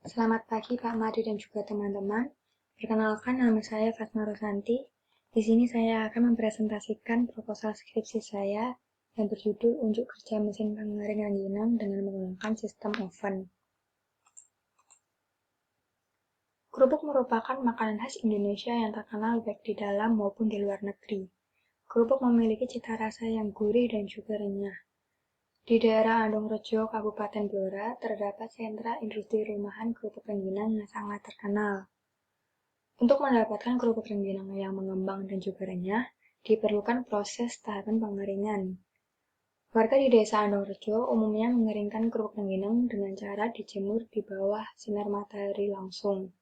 Selamat pagi Pak Made dan juga teman-teman. Perkenalkan, nama saya Fatma Rosanti. Di sini saya akan mempresentasikan proposal skripsi saya yang berjudul Unjuk Kerja Mesin Pengering Rengginang dengan menggunakan sistem oven. Kerupuk merupakan makanan khas Indonesia yang terkenal baik di dalam maupun di luar negeri. Kerupuk memiliki cita rasa yang gurih dan juga renyah. Di daerah Andongrejo, Kabupaten Blora, terdapat sentra industri rumahan kerupuk rengginang yang sangat terkenal. Untuk mendapatkan kerupuk rengginang yang mengembang dan juga renyah, diperlukan proses tahapan pengeringan. Warga di desa Andongrejo umumnya mengeringkan kerupuk rengginang dengan cara dijemur di bawah sinar matahari langsung.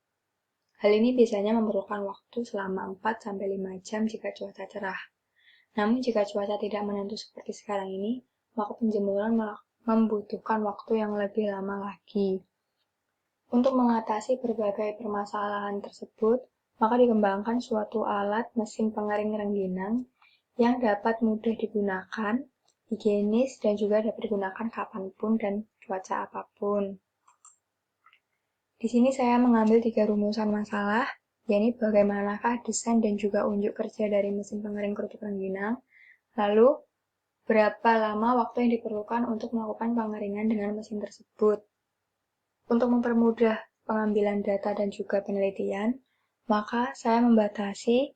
Hal ini biasanya memerlukan waktu selama 4-5 jam jika cuaca cerah. Namun jika cuaca tidak menentu seperti sekarang ini, maka penjemuran membutuhkan waktu yang lebih lama lagi. Untuk mengatasi berbagai permasalahan tersebut, maka dikembangkan suatu alat mesin pengering rengginang yang dapat mudah digunakan, higienis, dan juga dapat digunakan kapanpun dan cuaca apapun. Di sini saya mengambil 3 rumusan masalah, yaitu bagaimanakah desain dan juga unjuk kerja dari mesin pengering kerupuk rengginang, lalu berapa lama waktu yang diperlukan untuk melakukan pengeringan dengan mesin tersebut. Untuk mempermudah pengambilan data dan juga penelitian, maka saya membatasi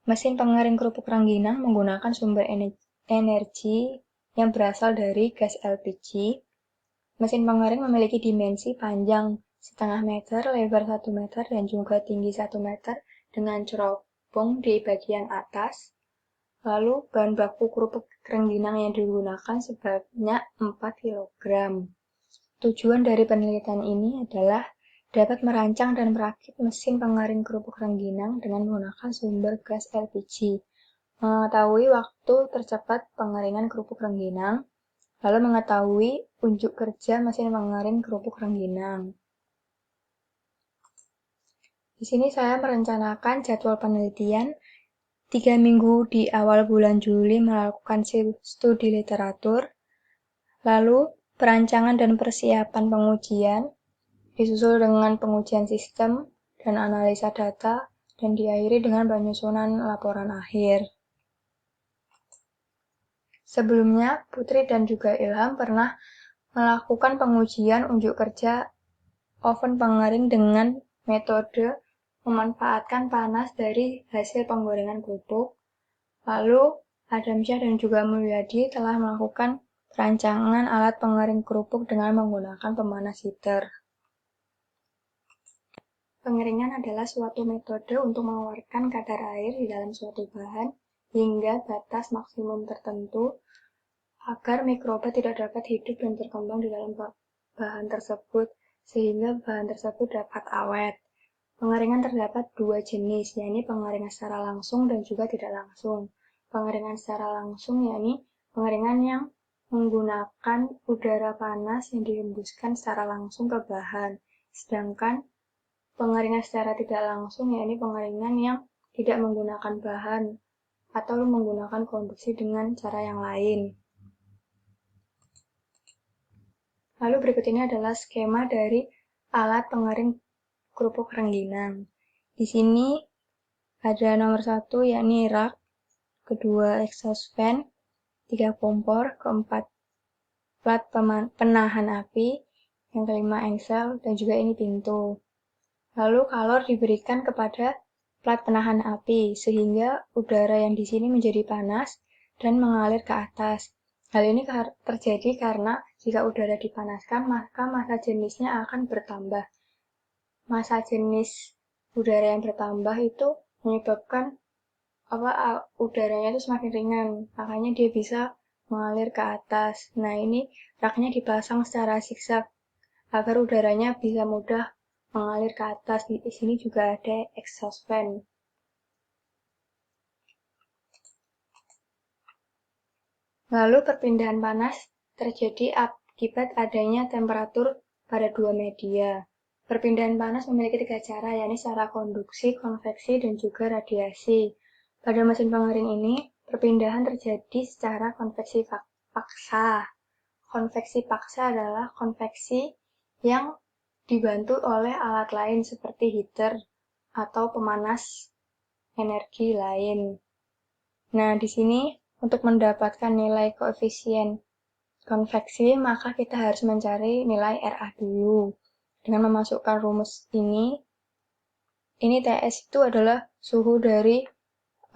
mesin pengering kerupuk rengginang menggunakan sumber energi yang berasal dari gas LPG. Mesin pengering memiliki dimensi panjang 0,5 meter, lebar 1 meter, dan juga tinggi 1 meter dengan cerobong di bagian atas. Lalu, bahan baku kerupuk rengginang yang digunakan sebanyak 4 kg. Tujuan dari penelitian ini adalah dapat merancang dan merakit mesin pengering kerupuk rengginang dengan menggunakan sumber gas LPG, mengetahui waktu tercepat pengeringan kerupuk rengginang, lalu mengetahui unjuk kerja mesin pengering kerupuk rengginang. Di sini saya merencanakan jadwal penelitian 3 minggu di awal bulan Juli melakukan studi literatur, lalu perancangan dan persiapan pengujian, disusul dengan pengujian sistem dan analisa data, dan diakhiri dengan penyusunan laporan akhir. Sebelumnya, Putri dan juga Ilham pernah melakukan pengujian unjuk kerja oven pengering dengan metode memanfaatkan panas dari hasil penggorengan kerupuk. Lalu, Adamsyah dan juga Mulyadi telah melakukan perancangan alat pengering kerupuk dengan menggunakan pemanas heater. Pengeringan adalah suatu metode untuk mengeluarkan kadar air di dalam suatu bahan hingga batas maksimum tertentu agar mikroba tidak dapat hidup dan berkembang di dalam bahan tersebut sehingga bahan tersebut dapat awet. Pengeringan terdapat 2 jenis, yaitu pengeringan secara langsung dan juga tidak langsung. Pengeringan secara langsung yaitu pengeringan yang menggunakan udara panas yang dihembuskan secara langsung ke bahan. Sedangkan pengeringan secara tidak langsung yaitu pengeringan yang tidak menggunakan bahan atau menggunakan konduksi dengan cara yang lain. Lalu berikut ini adalah skema dari alat pengering kerupuk rengginang. Di sini ada nomor 1 yakni rak, kedua exhaust fan, 3 kompor, keempat plat penahan api, yang kelima engsel, dan juga ini pintu. Lalu kalor diberikan kepada plat penahan api sehingga udara yang di sini menjadi panas dan mengalir ke atas. Hal ini terjadi karena jika udara dipanaskan maka massa jenisnya akan bertambah. Massa jenis udara yang bertambah itu menyebabkan udaranya itu semakin ringan, makanya dia bisa mengalir ke atas. Nah, ini raknya dipasang secara zigzag agar udaranya bisa mudah mengalir ke atas. Di sini juga ada exhaust fan. Lalu perpindahan panas terjadi akibat adanya temperatur pada 2 media. Perpindahan panas memiliki 3 cara, yakni secara konduksi, konveksi, dan juga radiasi. Pada mesin pengering ini, perpindahan terjadi secara konveksi paksa. Konveksi paksa adalah konveksi yang dibantu oleh alat lain seperti heater atau pemanas energi lain. Nah, di sini untuk mendapatkan nilai koefisien konveksi, maka kita harus mencari nilai RA dulu. Dengan memasukkan rumus ini TS itu adalah suhu dari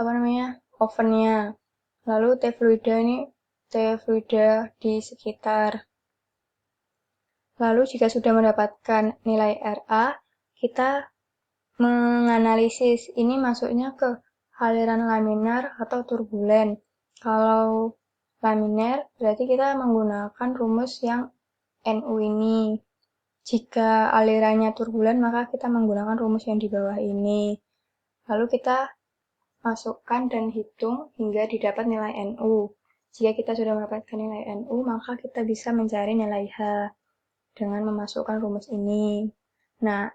ovennya. Lalu T fluida di sekitar. Lalu jika sudah mendapatkan nilai RA, kita menganalisis ini masuknya ke aliran laminar atau turbulen. Kalau laminar berarti kita menggunakan rumus yang NU ini. Jika alirannya turbulen maka kita menggunakan rumus yang di bawah ini. Lalu kita masukkan dan hitung hingga didapat nilai NU. Jika kita sudah mendapatkan nilai NU, maka kita bisa mencari nilai H dengan memasukkan rumus ini. Nah,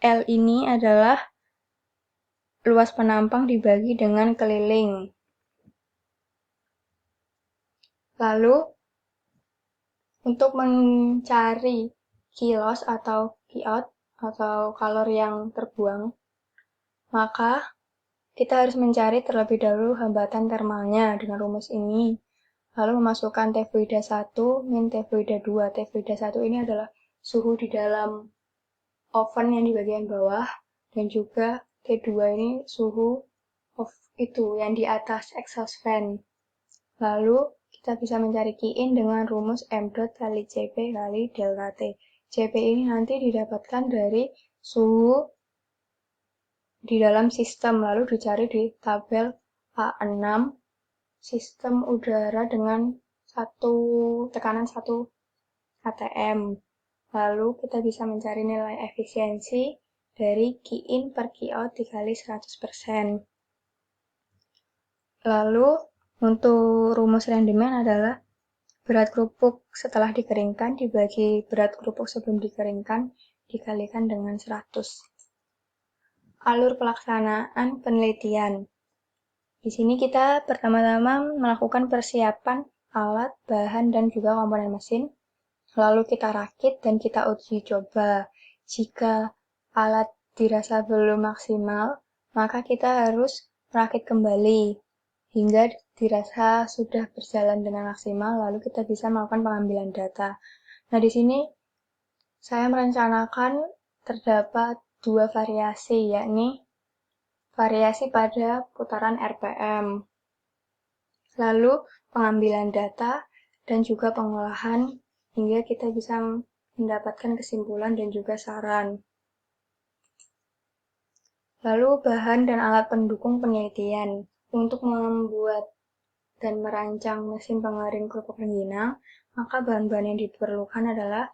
L ini adalah luas penampang dibagi dengan keliling. Lalu, untuk mencari kilos atau Qout atau kalori yang terbuang, maka kita harus mencari terlebih dahulu hambatan termalnya dengan rumus ini. Lalu memasukkan T fluida 1 min T fluida 2. T fluida 1 ini adalah suhu di dalam oven yang di bagian bawah, dan juga T2 ini suhu yang di atas exhaust fan. Lalu kita bisa mencari Qin dengan rumus M dot kali Cp kali delta T. Cp ini nanti didapatkan dari suhu di dalam sistem, lalu dicari di tabel A6, sistem udara dengan tekanan 1 atm. Lalu kita bisa mencari nilai efisiensi dari Qin per Qout dikali 100%. Lalu untuk rumus rendemen adalah berat kerupuk setelah dikeringkan dibagi berat kerupuk sebelum dikeringkan dikalikan dengan 100. Alur pelaksanaan penelitian. Di sini kita pertama-tama melakukan persiapan alat, bahan, dan juga komponen mesin. Lalu kita rakit dan kita uji coba. Jika alat dirasa belum maksimal, maka kita harus merakit kembali hingga dirasa sudah berjalan dengan maksimal, lalu kita bisa melakukan pengambilan data. Nah, di sini saya merencanakan terdapat 2 variasi, yakni variasi pada putaran RPM, lalu pengambilan data, dan juga pengolahan hingga kita bisa mendapatkan kesimpulan dan juga saran. Lalu bahan dan alat pendukung penelitian. Untuk membuat dan merancang mesin pengering kerupuk rengginang, maka bahan-bahan yang diperlukan adalah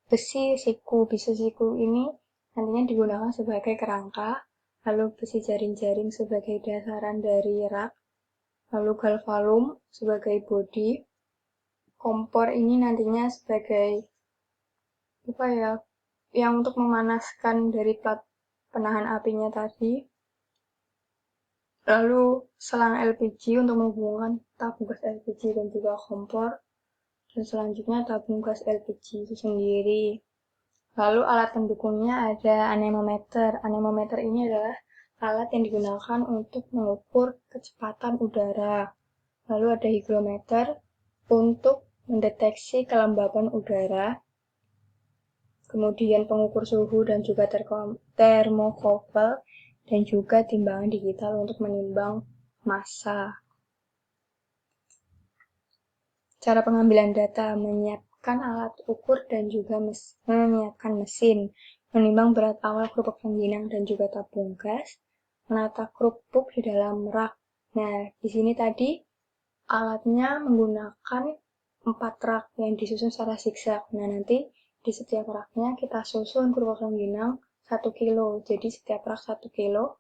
besi siku. Besi siku ini nantinya digunakan sebagai kerangka, lalu besi jaring-jaring sebagai dasaran dari rak, lalu galvalum sebagai bodi, kompor ini nantinya sebagai yang untuk memanaskan dari plat penahan apinya tadi, lalu selang LPG untuk menghubungkan tabung gas LPG dan juga kompor, dan selanjutnya tabung gas LPG itu sendiri. Lalu alat pendukungnya ada anemometer. Anemometer ini adalah alat yang digunakan untuk mengukur kecepatan udara. Lalu ada hygrometer untuk mendeteksi kelembapan udara. Kemudian pengukur suhu dan juga termokouple, dan juga timbangan digital untuk menimbang massa. Cara pengambilan data, menyiapkan alat ukur dan juga menyiapkan mesin, menimbang berat awal kerupuk rengginang dan juga tabung gas, menata kerupuk di dalam rak. Nah, di sini tadi alatnya menggunakan 4 rak yang disusun secara zigzag. Nah, nanti di setiap raknya kita susun kerupuk rengginang 1 kilo. Jadi setiap rak 1 kilo.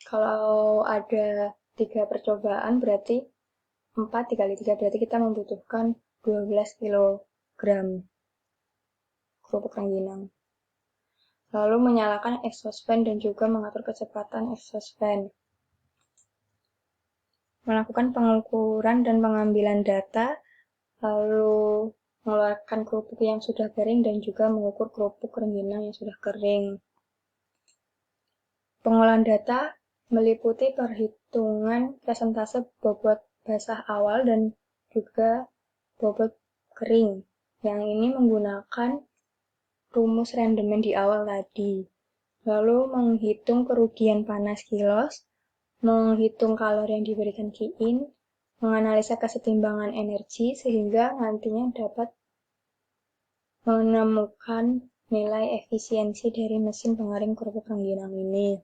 Kalau ada 3 percobaan berarti 4 dikali 3 berarti kita membutuhkan 12 kg kerupuk rengginang. Lalu menyalakan exhaust fan dan juga mengatur kecepatan exhaust fan. Melakukan pengukuran dan pengambilan data, lalu mengeluarkan kerupuk yang sudah kering dan juga mengukur kerupuk rengginang yang sudah kering. Pengolahan data meliputi perhitungan persentase bobot basah awal dan juga bobot kering. Yang ini menggunakan rumus rendemen di awal tadi. Lalu menghitung kerugian panas kilos, menghitung kalori yang diberikan Ki-in, menganalisa kesetimbangan energi sehingga nantinya dapat menemukan nilai efisiensi dari mesin pengering kerupuk rengginang ini.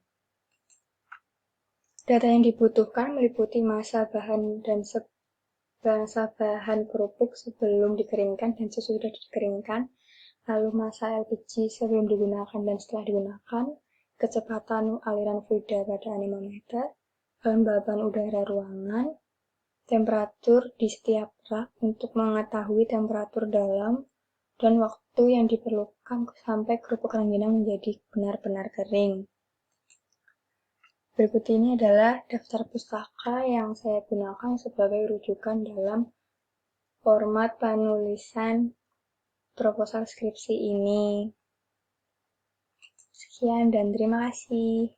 Data yang dibutuhkan meliputi massa bahan dan massa bahan kerupuk sebelum dikeringkan dan sesudah dikeringkan, lalu massa LPG sebelum digunakan dan setelah digunakan, kecepatan aliran fluida pada anemometer, kelembaban udara ruangan, temperatur di setiap rak untuk mengetahui temperatur dalam, dan waktu yang diperlukan sampai kerupuk rengginang menjadi benar-benar kering. Berikut ini adalah daftar pustaka yang saya gunakan sebagai rujukan dalam format penulisan proposal skripsi ini. Sekian dan terima kasih.